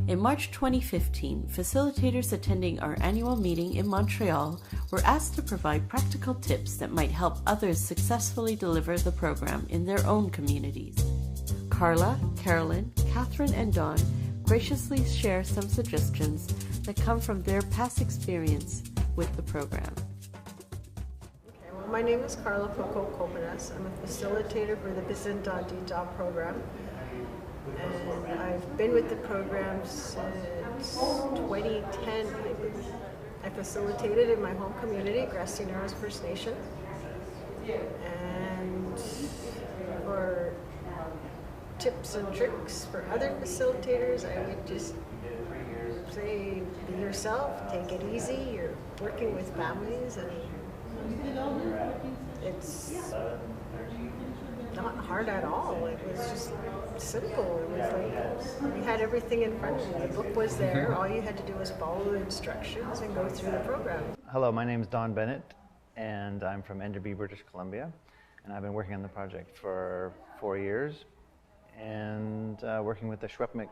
In March 2015, facilitators attending our annual meeting in Montreal were asked to provide practical tips that might help others successfully deliver the program in their own communities. Carla, Carolyn, Catherine, and Dawn graciously share some suggestions that come from their past experience with the program. Okay, well, my name is Carla Coco-Copenas. I'm a facilitator for the Facilitator program. And I've been with the program since 2010. I facilitated in my home community, Grassy Narrows First Nation. And for tips and tricks for other facilitators, I would just say be yourself, take it easy. You're working with families, and it's not hard at all. It was just simple. It was like you had everything in front of you. The book was there. All you had to do was follow the instructions and go through the program. Hello, my name is Don Bennett, and I'm from Enderby, British Columbia. And I've been working on the project for 4 years, and working with the Secwepemc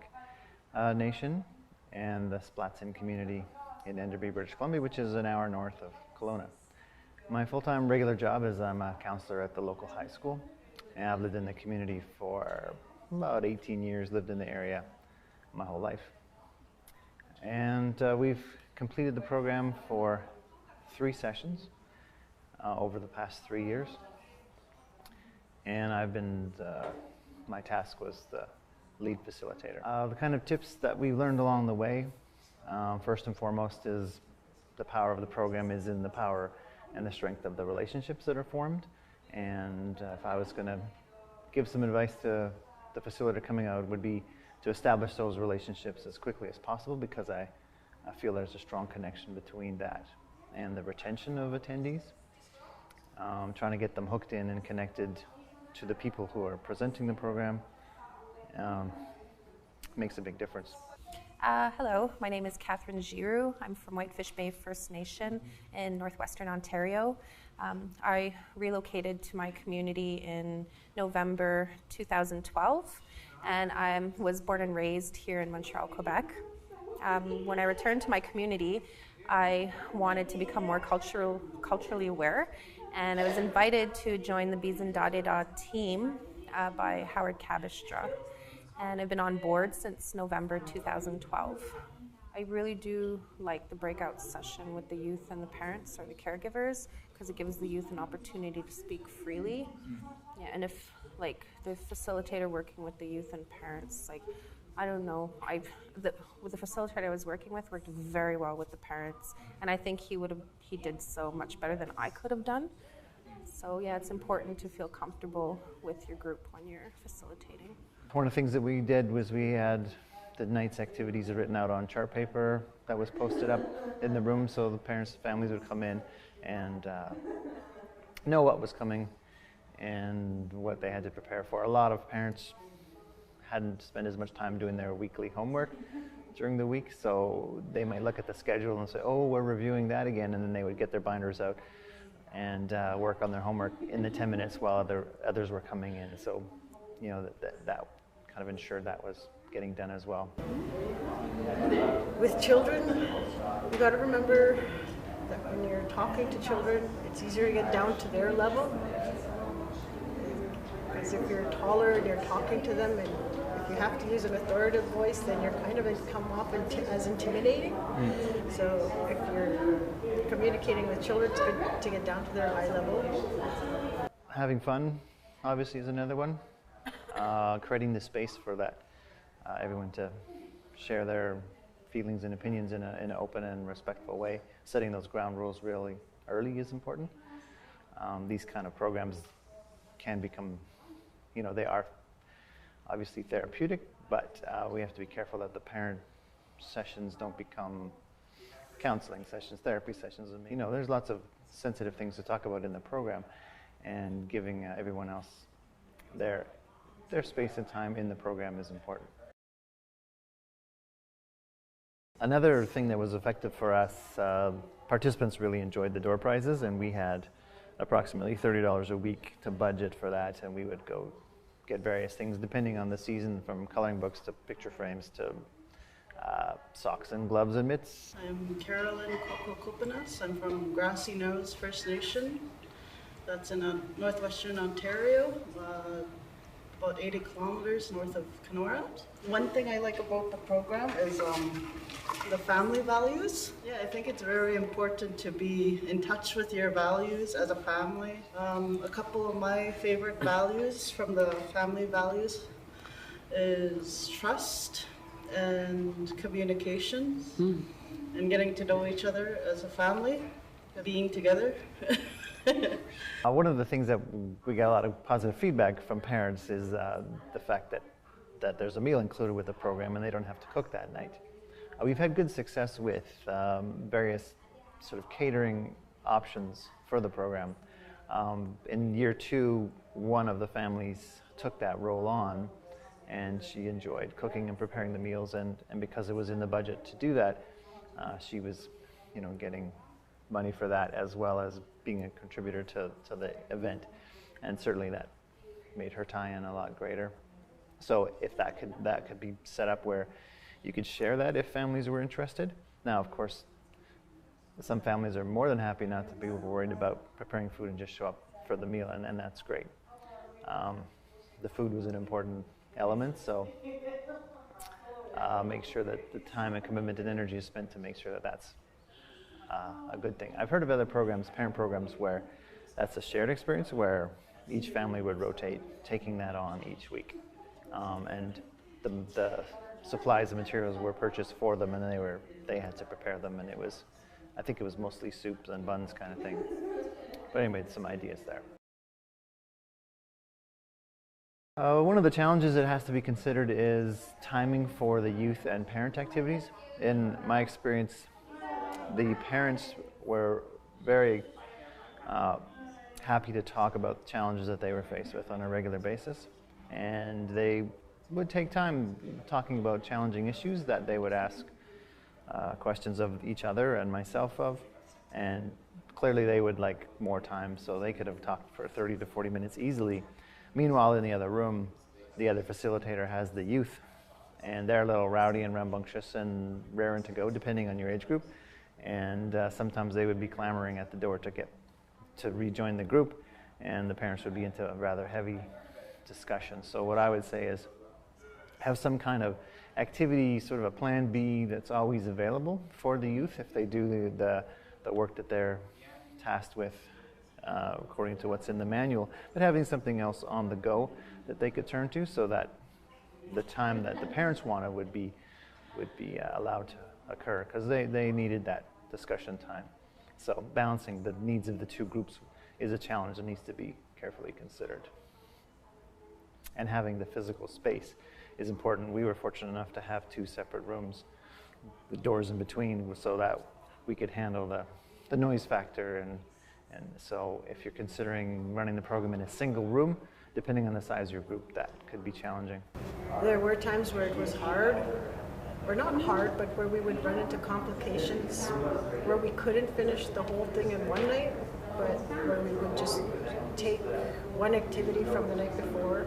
Nation and the Splatsin community in Enderby, British Columbia, which is an hour north of Kelowna. My full-time regular job is I'm a counselor at the local high school, and I've lived in the community for about 18 years, lived in the area my whole life. And we've completed the program for 3 sessions over the past 3 years. And I've been, my task was the lead facilitator. The kind of tips that we learned along the way, first and foremost, is the power of the program is in the power and the strength of the relationships that are formed. And if I was going to give some advice to the facilitator coming out, would be to establish those relationships as quickly as possible, because I feel there's a strong connection between that and the retention of attendees. Trying to get them hooked in and connected to the people who are presenting the program makes a big difference. Hello, my name is Catherine Giroux. I'm from Whitefish Bay First Nation in northwestern Ontario. I relocated to my community in November 2012, and I was born and raised here in Montreal, Quebec. When I returned to my community, I wanted to become more culturally aware, and I was invited to join the Bizin Dadeda team by Howard Cabistra. And I've been on board since November 2012. I really do like the breakout session with the youth and the parents or the caregivers, because it gives the youth an opportunity to speak freely. Yeah, and if like the facilitator working with the youth and parents, like I don't know, with the facilitator I was working with worked very well with the parents, and I think he did so much better than I could have done. So yeah, it's important to feel comfortable with your group when you're facilitating. One of the things that we did was we had the night's activities written out on chart paper that was posted up in the room, so the parents and families would come in and know what was coming and what they had to prepare for. A lot of parents hadn't spent as much time doing their weekly homework during the week, so they might look at the schedule and say, oh, we're reviewing that again, and then they would get their binders out and work on their homework in the 10 minutes while others were coming in. So, you know, that kind of ensured that was getting done as well. With children, you got to remember that when you're talking to children, it's easier to get down to their level. Because if you're taller and you're talking to them, and if you have to use an authoritative voice, then you're kind of come off as intimidating. So if you're communicating with children, it's good to get down to their eye level. Having fun, obviously, is another one. Creating the space for that, everyone to share their feelings and opinions in an open and respectful way. Setting those ground rules really early is important. These kind of programs can become, you know, they are obviously therapeutic, but we have to be careful that the parent sessions don't become counseling sessions, therapy sessions. You know, there's lots of sensitive things to talk about in the program, and giving everyone else their space and time in the program is important. Another thing that was effective for us, participants really enjoyed the door prizes, and we had approximately $30 a week to budget for that, and we would go get various things depending on the season, from coloring books to picture frames to socks and gloves and mitts. I'm Carolyn Kokokopanas. I'm from Grassy Nose First Nation. That's in northwestern Ontario, about 80 kilometers north of Kenora. One thing I like about the program is the family values. Yeah, I think it's very important to be in touch with your values as a family. A couple of my favorite values from the family values is trust and communication and getting to know each other as a family, being together. One of the things that we get a lot of positive feedback from parents is the fact that there's a meal included with the program and they don't have to cook that night. We've had good success with various sort of catering options for the program. In year 2, one of the families took that role on, and she enjoyed cooking and preparing the meals, and because it was in the budget to do that, she was, getting money for that as well as being a contributor to the event, and certainly that made her tie-in a lot greater. So if that could be set up where you could share that if families were interested. Now, of course, some families are more than happy not to be worried about preparing food and just show up for the meal, and that's great. The food was an important element, so make sure that the time and commitment and energy is spent to make sure that that's a good thing. I've heard of other programs, parent programs, where that's a shared experience where each family would rotate taking that on each week. And the supplies and materials were purchased for them, and they had to prepare them, and I think it was mostly soups and buns kind of thing. But anyway, some ideas there. One of the challenges that has to be considered is timing for the youth and parent activities. In my experience, the parents were very happy to talk about the challenges that they were faced with on a regular basis, and they would take time talking about challenging issues that they would ask questions of each other and myself of, and clearly they would like more time, so they could have talked for 30 to 40 minutes easily. Meanwhile, in the other room, the other facilitator has the youth, and they're a little rowdy and rambunctious and raring to go depending on your age group, and sometimes they would be clamoring at the door to rejoin the group, and the parents would be into a rather heavy discussion. So what I would say is have some kind of activity, sort of a plan B that's always available for the youth if they do the work that they're tasked with according to what's in the manual, but having something else on the go that they could turn to so that the time that the parents wanted would be allowed to occur, because they needed that discussion time. So balancing the needs of the two groups is a challenge that needs to be carefully considered. And having the physical space is important. We were fortunate enough to have 2 separate rooms with doors in between so that we could handle the noise factor, and so if you're considering running the program in a single room, depending on the size of your group, that could be challenging. There were times where it was hard, or not hard, but where we would run into complications where we couldn't finish the whole thing in one night, but where we would just take one activity from the night before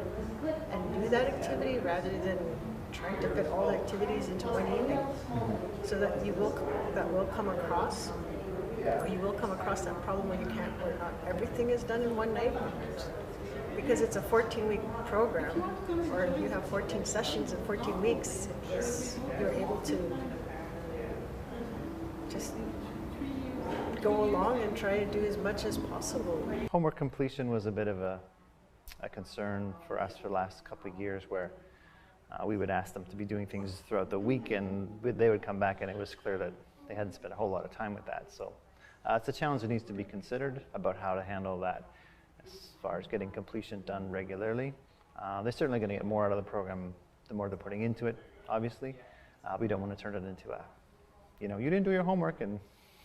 and do that activity rather than trying to fit all the activities into one evening. So that you will come across that problem where not everything is done in one night, because it's a 14-week program, or you have 14 sessions in 14 weeks. You're able to just go along and try to do as much as possible. Homework completion was a bit of a concern for us for the last couple of years, where we would ask them to be doing things throughout the week, and they would come back and it was clear that they hadn't spent a whole lot of time with that. So it's a challenge that needs to be considered about how to handle that as far as getting completion done regularly. They're certainly going to get more out of the program the more they're putting into it, obviously. We don't want to turn it into you didn't do your homework and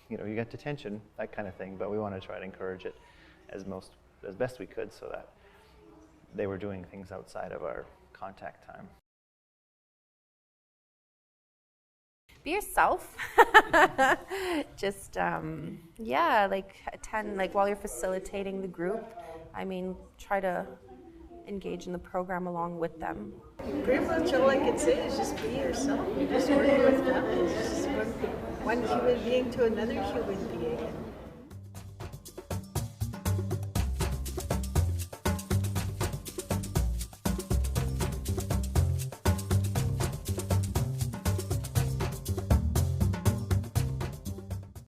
you got detention, that kind of thing, but we want to try to encourage it as best we could so that they were doing things outside of our contact time. Be yourself. Just attend, while you're facilitating the group. I mean, try to engage in the program along with them. Pretty much all I can say is just be yourself. You're just working with families. Just one human being to another human being.